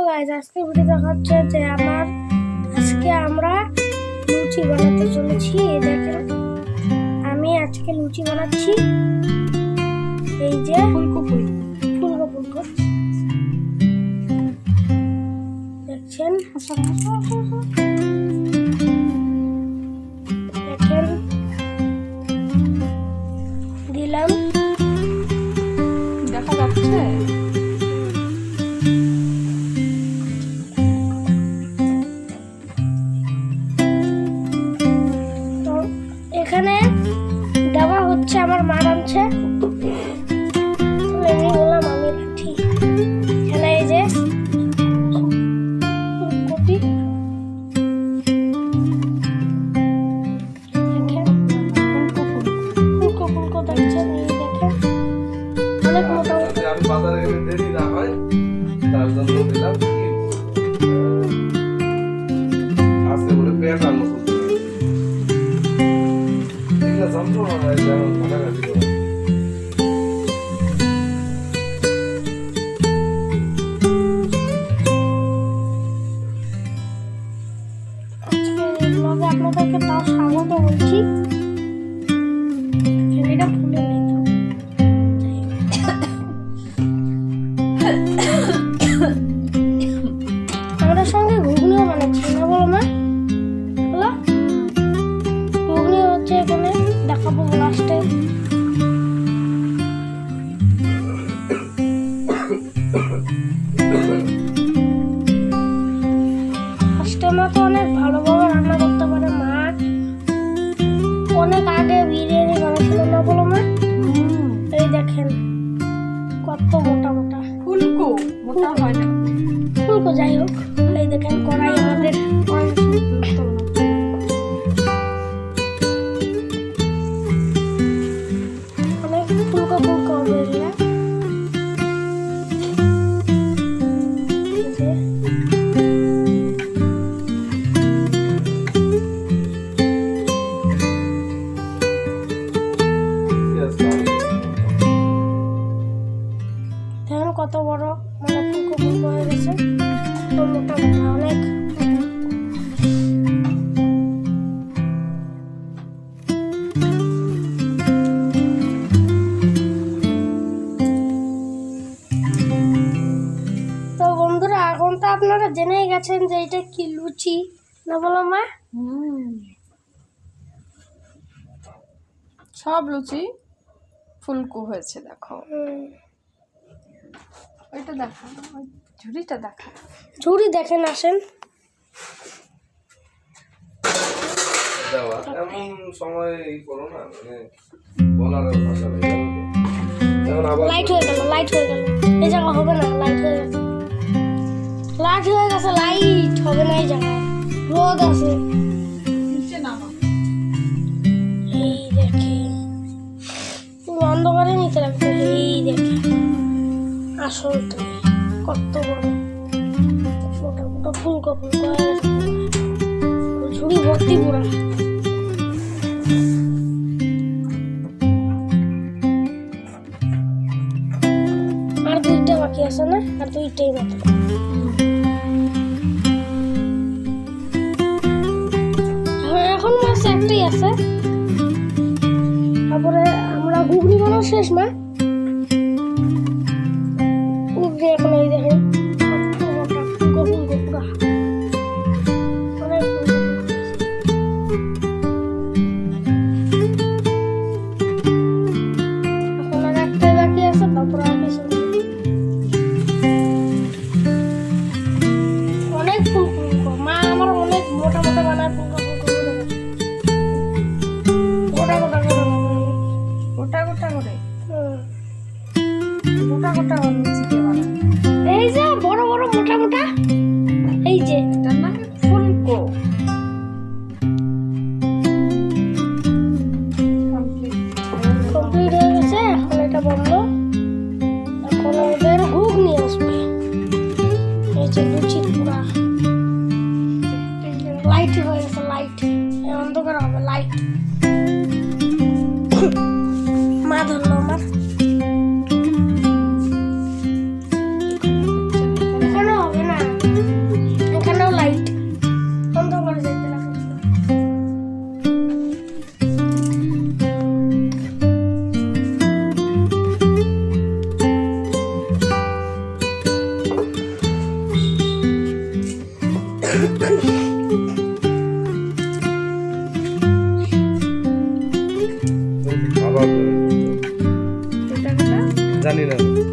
Guys, আজকে video দেখাচ্ছে যে আজকে আমরা লুচি বানাতে চলেছি। এই দেখেন আমি আজকে লুচি বানাচ্ছি। এই যে ফুলকো দেখছেন, দেখেন দিলাম, দেখা যাচ্ছে। তো এখানে দেওয়া হচ্ছে, আমার মা রাঁধছে, আমি বললাম আমি রাখি। এখানে এই যে ফুলকপি, দেখেন ফুলকো দেখছেন, এই দেখেন অনেক মোটা মোটা। আমি বাজারে গেলে দেরি না হয় তার জন্য দিলাম আজকে বলে পেট আনলো এগুলো যন্ত্রণা হয় যেমন কাটাকাটি করে। আজকে ব্লগে আপনাদেরকে তাও স্বাগত বলছি। এটা ভুলে নেই তো। আমাদের সঙ্গে ঘুগনিও বানাচ্ছি না, বলো মা? বলো, ঘুগনি হচ্ছে এখানে দেখাবো লাস্টে। লাস্টে মা তো অনেক ভালোভাবে রান্না করতে পারে। মা অনেক আগে বিরিয়ানি বানাচ্ছিল না, বলো মা? এই দেখেন কত মোটা মোটা ফুলকো, মোটা হয় না। ফুলকো, যাই হোক। এই দেখেন কড়াই আমাদের অনেক ফুলকো হবে এগুলা। এই যে দেখেন কত বড়, মানে ফুলকো হয়ে গেছে, তো মোটা মোটা অনেক। তো বন্ধুরা, এখন তো আপনারা জেনেই গেছেন যে এটা কি লুচি, না বলো মা? সব লুচি ফুলকো হয়েছে, দেখো। ওইটা দেখা, ওই ঝুড়িটা দেখা। ঝুড়ি দেখেন, আসেন। দেওয়া এমন সময় করো না, মানে বলার ভাষা নেই। এখন আবার লাইট হয়ে গেল, লাইট হয়ে গেল। এই জায়গা হবে না, লাইট হয়ে গেছে, লাইট হয়ে গেছে, লাইট হবে না এই জায়গায়, রোদ আছে। নিচে নামা। এই দেখে পুরো অন্ধকারে নিতে লাগবে। এই দেখে আসলটা কত বড়, মোটা মোটা ফুলকো হয়ে গেছে, পুরো ঝুড়ি ভর্তি পুরা। আর দুইটা বাকি আছে না, আর দুইটাই বাকি। এখন মাছ একটাই আছে। তারপরে আমরা ঘুগনি বানানো শেষ, মা ঘুগনি এখন এই দেখেন কত মোটা ফুলকো পুরা, অনেক ফুলকো। এখন আর একটাই বাকি আছে, তারপরে আর কিছু নেই। অনেক ফুলকো, মা আমার অনেক মোটা মোটা বানায় ফুলকো, গোটা গোটা করে বানায়। গোটা গোটা করে, হুম। গোটা গোটা লুচি কে বানায়? এই যে বড় বড় মোটা মোটা, এই যে এটার নাম ফুলকো। কমপ্লিট হয়ে গেছে। এখন এটা বন্ধ, এখন আমাদের ঘুগনি আসবে। এই যে লুচি পুরা লাইট হয়ে গেছে, লাইট অন্ধকার হবে, লাইট। মা ধরলো আমার, এখানে হবে না। আবার এটা জানি না